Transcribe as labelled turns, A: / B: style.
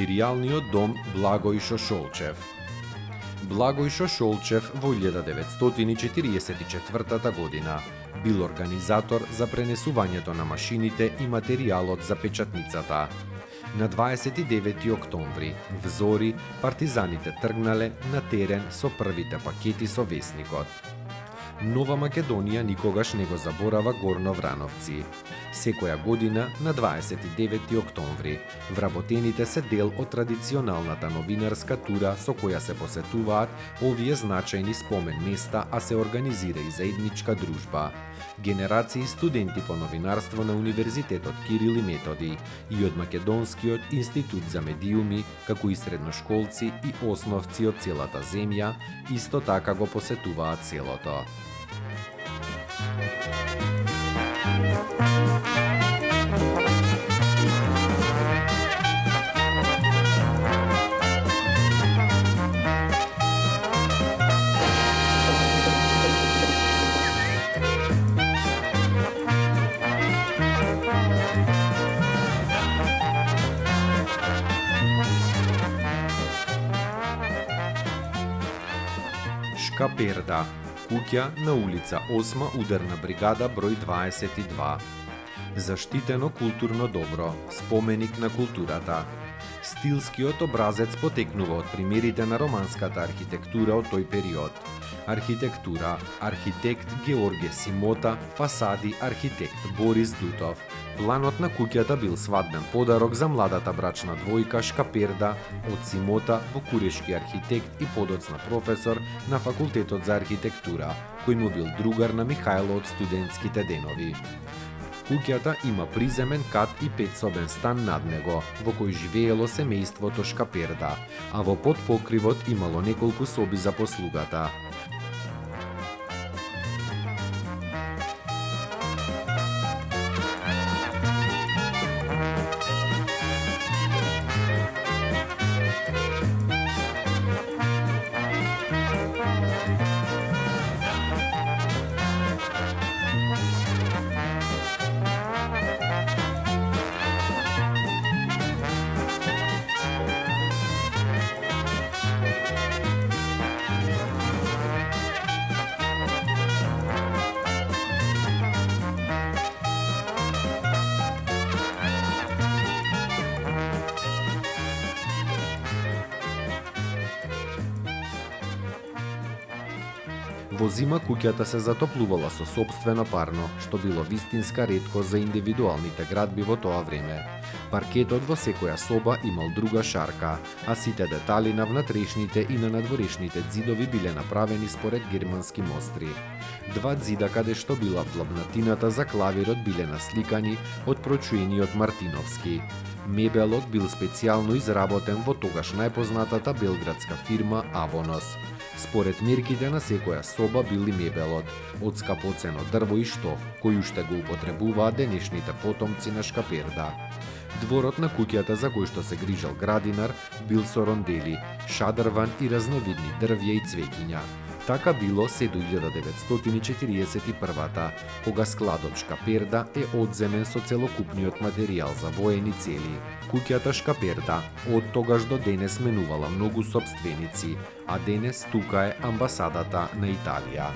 A: Материјалниот дом Благој Шошолчев. Благој Шошолчев во 1944 година бил организатор за пренесувањето на машините и материјалот за печатницата. На 29 октомври, в зори, партизаните тргнале на терен со првите пакети со весникот. Нова Македонија никогаш не го заборава Горно Врановци. Секоја година на 29 октомври вработените се дел од традиционалната новинарска тура со која се посетуваат овие значајни спомен места, а се организира и заедничка дружба. Генерации студенти по новинарство на Универзитетот Кирил и Методи и од Македонскиот институт за медиуми, како и средношколци и основци од целата земја, исто така го посетуваат селото. Шкаперда, куќа на улица 8 ударна бригада број 22. Заштитено културно добро, споменик на културата. Стилскиот образец потекнува од примерите на романската архитектура од тој период. Архитектура, архитект Георге Симота, фасади, архитект Борис Дутов. Планот на куќата бил свадбен подарок за младата брачна двојка Шкаперда од Симота, букурешки архитект и подоцна професор на Факултетот за архитектура, кој му бил другар на Михајло од студентските денови. Куќата има приземен кат и 5-собен стан над него, во кој живеело семејството Шкаперда, а во подпокривот имало неколку соби за послугата. Во зима куќата се затоплувала со сопствено парно, што било вистинска реткост за индивидуалните градби во тоа време. Паркетот во секоја соба имал друга шарка, а сите детали на внатрешните и на надворешните ѕидови биле направени според германски мостри. Два ѕида каде што била длабнатината за клавирот биле насликани од прочуениот Мартиновски. Мебелот бил специјално изработен во тогаш најпознатата белградска фирма Авонос. Според мерките на секоја соба бил и мебелот, од скапоцено дрво и штоф, кој уште го употребуваат денешните потомци на Шкаперда. Дворот на куќата за кој што се грижал градинар бил со рондели, шадрван и разновидни дрвја и цвеќиња. Така било се до 1941, кога складот Шкаперда е одземен со целокупниот материјал за воени цели. Куќата Шкаперда од тогаш до денес менувала многу сопственици, а денес тука е амбасадата на Италија.